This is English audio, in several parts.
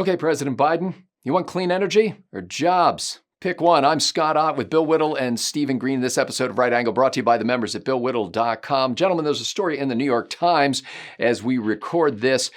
Okay, President Biden, you want clean energy or jobs? Pick one. I'm Scott Ott with Bill Whittle and Stephen Green. This episode of Right Angle brought to you by the members at BillWhittle.com. Gentlemen, there's a story in the New York Times as we record this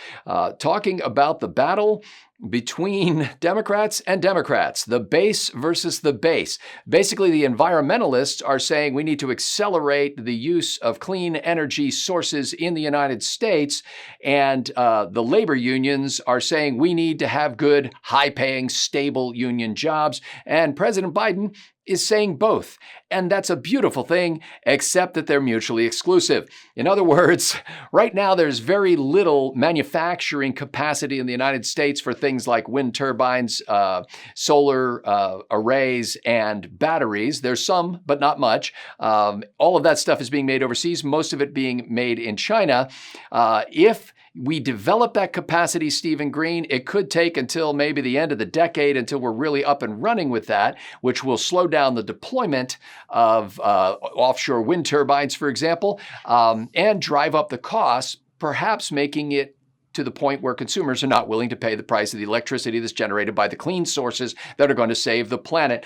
talking about the battle between Democrats and Democrats, the base versus the base. Basically, the environmentalists are saying we need to accelerate the use of clean energy sources in the United States, and the labor unions are saying we need to have good, high-paying, stable union jobs, and President Biden is saying both. And that's a beautiful thing, except that they're mutually exclusive. In other words, right now there's very little manufacturing capacity in the United States for things like wind turbines, solar arrays, and batteries. There's some, but not much. All of that stuff is being made overseas, most of it being made in China. If we develop that capacity, Stephen Green, it could take until maybe the end of the decade until we're really up and running with that, which will slow down the deployment of offshore wind turbines, for example, and drive up the costs, perhaps making it to the point where consumers are not willing to pay the price of the electricity that's generated by the clean sources that are going to save the planet.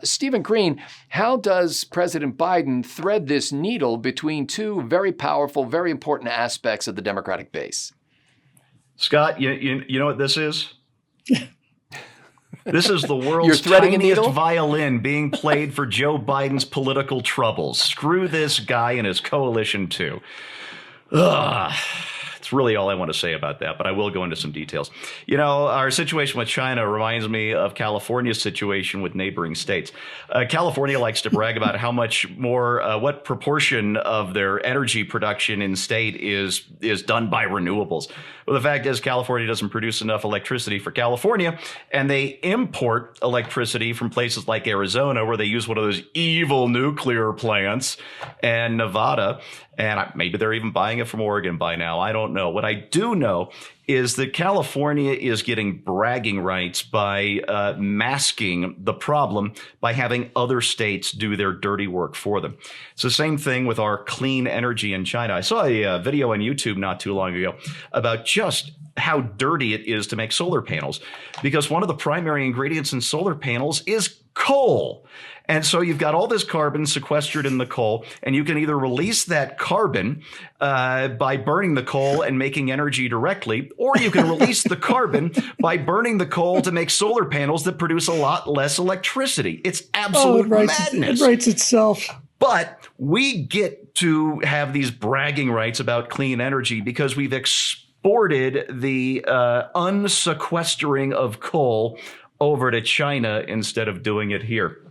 Stephen Green, how does President Biden thread this needle between two very powerful, very important aspects of the Democratic base? Scott, you know what this is? This is the world's tiniest violin being played for Joe Biden's political troubles. Screw this guy and his coalition, too. Ugh. That's really all I want to say about that, but I will go into some details. You know, our situation with China reminds me of California's situation with neighboring states. California likes to brag about how much more, what proportion of their energy production in state is done by renewables. Well, the fact is California doesn't produce enough electricity for California, and they import electricity from places like Arizona, where they use one of those evil nuclear plants, and Nevada. And maybe they're even buying it from Oregon by now. I don't know. What I do know is that California is getting bragging rights by masking the problem by having other states do their dirty work for them. It's the same thing with our clean energy in China. I saw a video on YouTube not too long ago about just how dirty it is to make solar panels, because one of the primary ingredients in solar panels is coal. And so you've got all this carbon sequestered in the coal, and you can either release that carbon by burning the coal and making energy directly, or you can release the carbon by burning the coal to make solar panels that produce a lot less electricity. It's absolute madness. It writes itself. But we get to have these bragging rights about clean energy because we've exported the unsequestering of coal over to China instead of doing it here.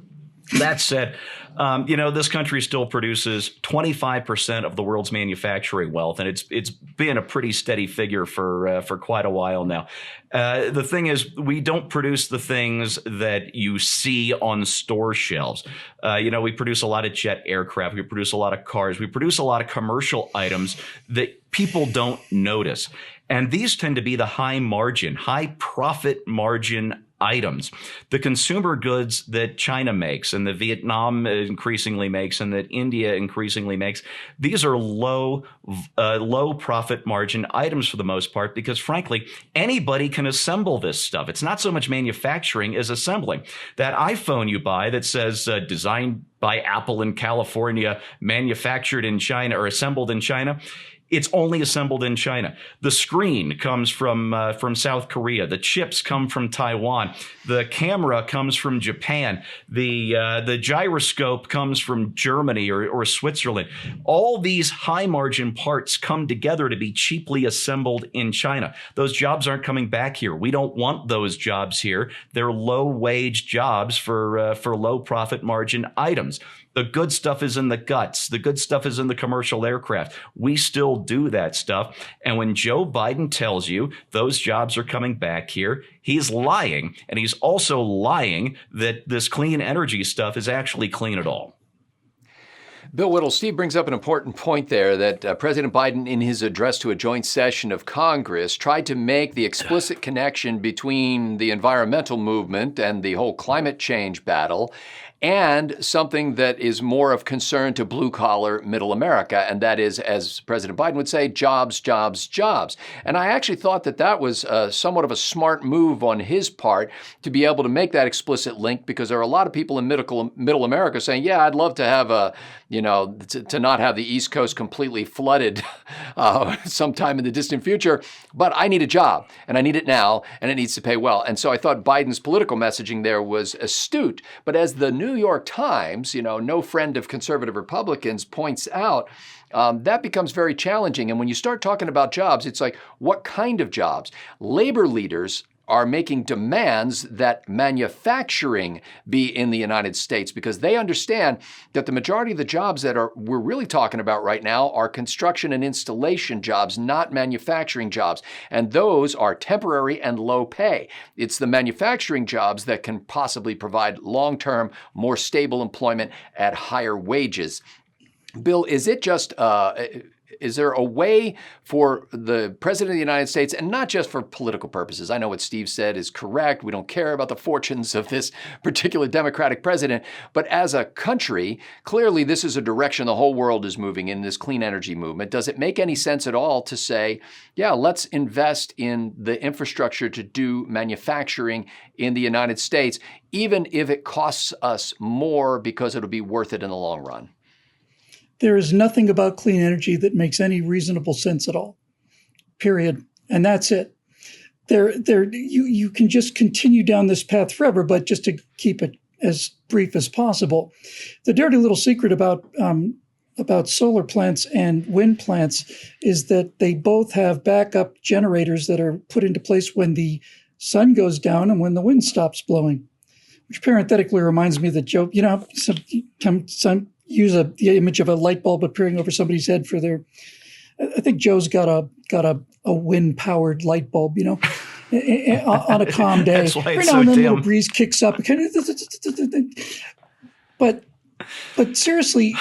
That said, this country still produces 25% of the world's manufacturing wealth, and it's been a pretty steady figure for quite a while now. The thing is, we don't produce the things that you see on store shelves. We produce a lot of jet aircraft. We produce a lot of cars. We produce a lot of commercial items that people don't notice. And these tend to be the high profit margin items. The consumer goods that China makes and that Vietnam increasingly makes and that India increasingly makes, these are low profit margin items for the most part, because frankly, anybody can assemble this stuff. It's not so much manufacturing as assembling. That iPhone you buy that says designed by Apple in California, manufactured in China or assembled in China, it's only assembled in China. The screen comes from South Korea. The chips come from Taiwan. The camera comes from Japan. The gyroscope comes from Germany or Switzerland. All these high margin parts come together to be cheaply assembled in China. Those jobs aren't coming back here. We don't want those jobs here. They're low wage jobs for low profit margin items. The good stuff is in the guts. The good stuff is in the commercial aircraft. We still do that stuff. And when Joe Biden tells you those jobs are coming back here, he's lying. And he's also lying that this clean energy stuff is actually clean at all. Bill Whittle, Steve brings up an important point there that President Biden, in his address to a joint session of Congress, tried to make the explicit connection between the environmental movement and the whole climate change battle and something that is more of concern to blue-collar middle America, and that is, as President Biden would say, jobs, jobs, jobs. And I actually thought that that was somewhat of a smart move on his part to be able to make that explicit link, because there are a lot of people in middle America saying, yeah, I'd love to have to not have the East Coast completely flooded sometime in the distant future, but I need a job, and I need it now, and it needs to pay well. And so I thought Biden's political messaging there was astute. But as the New York Times, no friend of conservative Republicans, points out, that becomes very challenging. And when you start talking about jobs, it's like, what kind of jobs? Labor leaders are making demands that manufacturing be in the United States, because they understand that the majority of the jobs that we're really talking about right now are construction and installation jobs, not manufacturing jobs. And those are temporary and low pay. It's the manufacturing jobs that can possibly provide long-term, more stable employment at higher wages. Bill, is it just is there a way for the President of the United States, and not just for political purposes? I know what Steve said is correct. We don't care about the fortunes of this particular Democratic president. But as a country, clearly this is a direction the whole world is moving in, this clean energy movement. Does it make any sense at all to say, yeah, let's invest in the infrastructure to do manufacturing in the United States, even if it costs us more, because it'll be worth it in the long run? There is nothing about clean energy that makes any reasonable sense at all, period. And that's it. You can just continue down this path forever, but just to keep it as brief as possible, the dirty little secret about solar plants and wind plants is that they both have backup generators that are put into place when the sun goes down and when the wind stops blowing, which parenthetically reminds me that Joe, some use the image of a light bulb appearing over somebody's head for their. I think Joe's got a wind powered light bulb, on a calm day. That's why Every it's now so and then, a dim. little breeze kicks up. But seriously,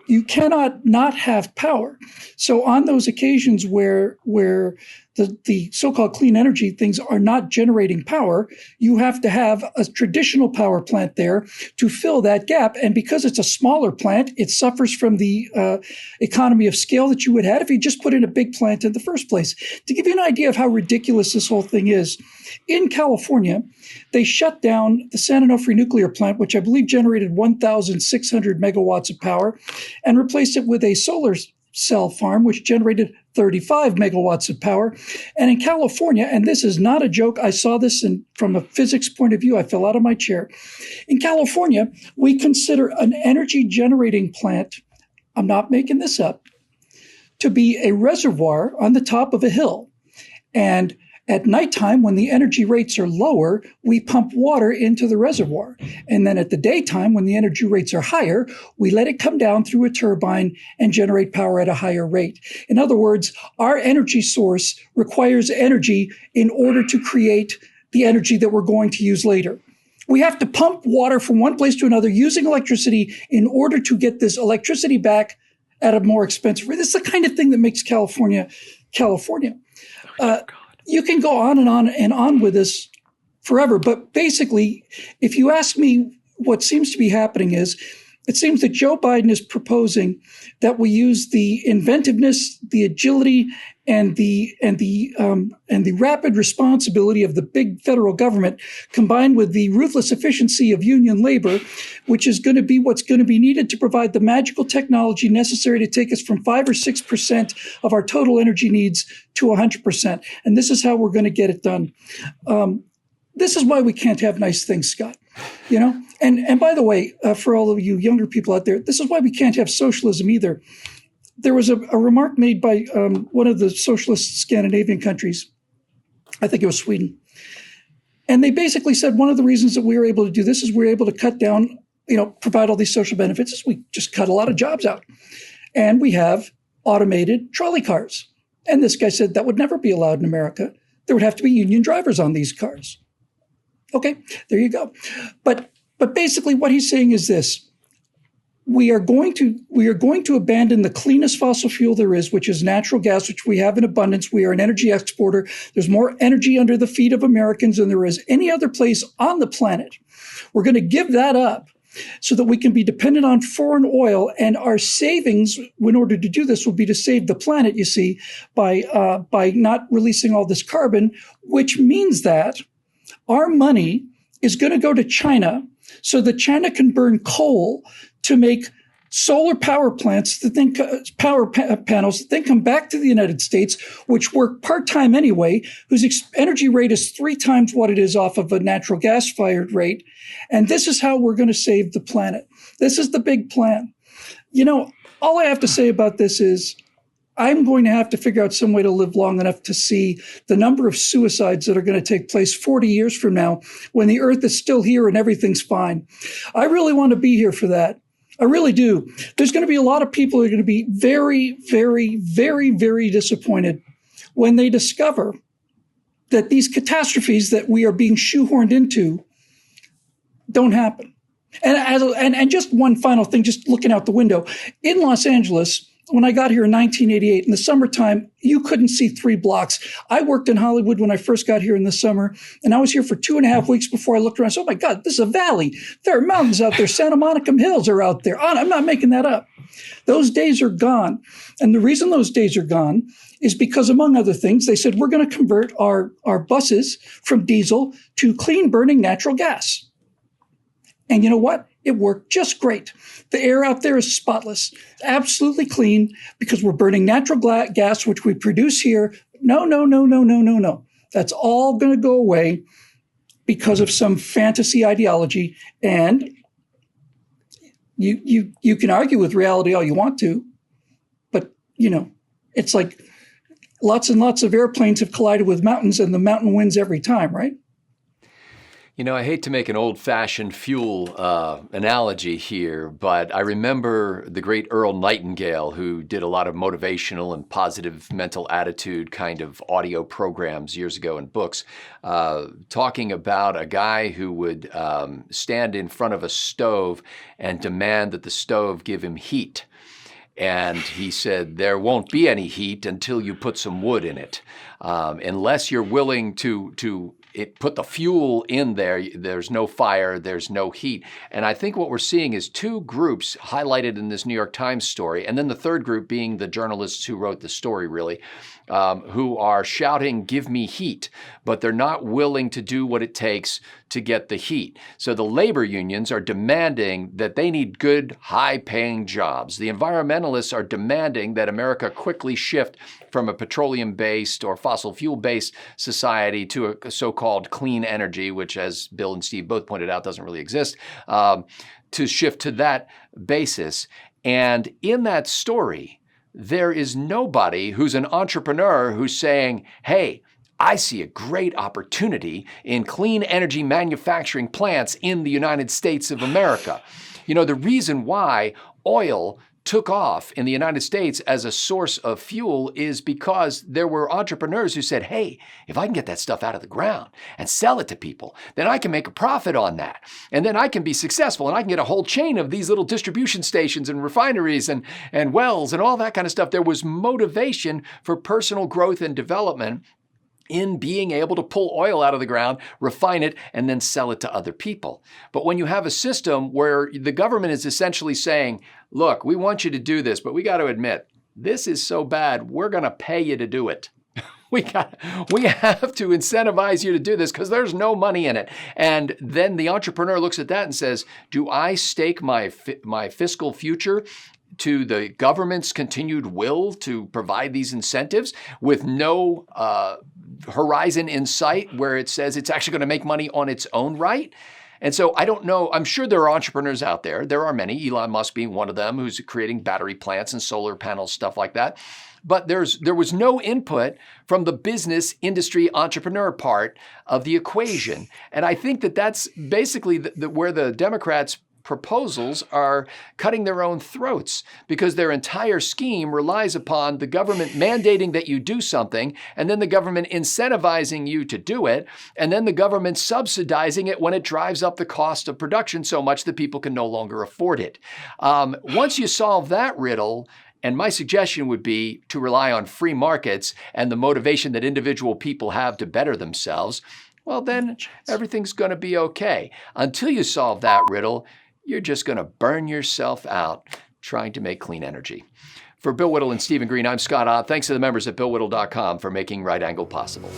you cannot not have power. So on those occasions where the so-called clean energy things are not generating power, you have to have a traditional power plant there to fill that gap. And because it's a smaller plant, it suffers from the economy of scale that you would have if you just put in a big plant in the first place. To give you an idea of how ridiculous this whole thing is, in California, they shut down the San Onofre nuclear plant, which I believe generated 1,600 megawatts of power, and replaced it with a solar cell farm, which generated 35 megawatts of power. And in California, and this is not a joke, I saw this from a physics point of view, I fell out of my chair. In California, we consider an energy generating plant, I'm not making this up, to be a reservoir on the top of a hill. And at nighttime, when the energy rates are lower, we pump water into the reservoir. And then at the daytime, when the energy rates are higher, we let it come down through a turbine and generate power at a higher rate. In other words, our energy source requires energy in order to create the energy that we're going to use later. We have to pump water from one place to another using electricity in order to get this electricity back at a more expensive rate. This is the kind of thing that makes California. You can go on and on with this forever. But basically, if you ask me, what seems to be happening is, it seems that Joe Biden is proposing that we use the inventiveness, the agility, and the rapid responsibility of the big federal government, combined with the ruthless efficiency of union labor, which is going to be what's going to be needed to provide the magical technology necessary to take us from 5 or 6% of our total energy needs to 100%. And this is how we're going to get it done. This is why we can't have nice things, Scott. And by the way, for all of you younger people out there, this is why we can't have socialism either. There was a remark made by one of the socialist Scandinavian countries. I think it was Sweden. And they basically said one of the reasons that we were able to do this is we were able to cut down, provide all these social benefits, is we just cut a lot of jobs out. And we have automated trolley cars. And this guy said that would never be allowed in America. There would have to be union drivers on these cars. Okay, there you go. But basically what he's saying is this. We are going to abandon the cleanest fossil fuel there is, which is natural gas, which we have in abundance. We are an energy exporter. There's more energy under the feet of Americans than there is any other place on the planet. We're going to give that up so that we can be dependent on foreign oil. And our savings, in order to do this, will be to save the planet, you see, by not releasing all this carbon, which means that our money is going to go to China so that China can burn coal to make solar power plants that then panels that then come back to the United States, which work part-time anyway, whose energy rate is 3 times what it is off of a natural gas-fired rate. And this is how we're going to save the planet. This is the big plan. All I have to say about this is I'm going to have to figure out some way to live long enough to see the number of suicides that are going to take place 40 years from now when the Earth is still here and everything's fine. I really want to be here for that. I really do. There's going to be a lot of people who are going to be very, very, very, very disappointed when they discover that these catastrophes that we are being shoehorned into don't happen. And just one final thing, just looking out the window. In Los Angeles, when I got here in 1988, in the summertime, you couldn't see 3 blocks. I worked in Hollywood when I first got here in the summer, and I was here for 2.5 weeks before I looked around. So, oh my God, this is a valley. There are mountains out there. Santa Monica Hills are out there. I'm not making that up. Those days are gone. And the reason those days are gone is because, among other things, they said, we're going to convert our buses from diesel to clean burning natural gas. And you know what? It worked just great. The air out there is spotless, absolutely clean, because we're burning natural gas, which we produce here. No. That's all going to go away because of some fantasy ideology. And you can argue with reality all you want to, but, it's like lots and lots of airplanes have collided with mountains, and the mountain wins every time, right? I hate to make an old-fashioned fuel analogy here, but I remember the great Earl Nightingale, who did a lot of motivational and positive mental attitude kind of audio programs years ago in books, talking about a guy who would stand in front of a stove and demand that the stove give him heat. And he said, there won't be any heat until you put some wood in it. Unless you're willing to put the fuel in there, there's no fire, there's no heat. And I think what we're seeing is 2 groups highlighted in this New York Times story, and then the third group being the journalists who wrote the story, really, who are shouting, give me heat, but they're not willing to do what it takes to get the heat. So the labor unions are demanding that they need good, high-paying jobs. The environmentalists are demanding that America quickly shift from a petroleum-based or fossil fuel-based society to a so-called clean energy, which, as Bill and Steve both pointed out, doesn't really exist, to shift to that basis. And in that story, there is nobody who's an entrepreneur who's saying, hey, I see a great opportunity in clean energy manufacturing plants in the United States of America. The reason why oil took off in the United States as a source of fuel is because there were entrepreneurs who said, hey, if I can get that stuff out of the ground and sell it to people, then I can make a profit on that. And then I can be successful and I can get a whole chain of these little distribution stations and refineries and wells and all that kind of stuff. There was motivation for personal growth and development in being able to pull oil out of the ground, refine it, and then sell it to other people. But when you have a system where the government is essentially saying, look, we want you to do this, but we got to admit, this is so bad, we're going to pay you to do it. We have to incentivize you to do this because there's no money in it. And then the entrepreneur looks at that and says, do I stake my fiscal future to the government's continued will to provide these incentives with no horizon in sight where it says it's actually going to make money on its own right? And so I don't know. I'm sure there are entrepreneurs out there. There are many, Elon Musk being one of them, who's creating battery plants and solar panels, stuff like that. But there was no input from the business industry entrepreneur part of the equation. And I think that's basically where the Democrats' proposals are cutting their own throats, because their entire scheme relies upon the government mandating that you do something, and then the government incentivizing you to do it, and then the government subsidizing it when it drives up the cost of production so much that people can no longer afford it. Once you solve that riddle, and my suggestion would be to rely on free markets and the motivation that individual people have to better themselves, well, then everything's going to be okay. Until you solve that riddle, you're just going to burn yourself out trying to make clean energy. For Bill Whittle and Stephen Green, I'm Scott Ott. Thanks to the members at BillWhittle.com for making Right Angle possible.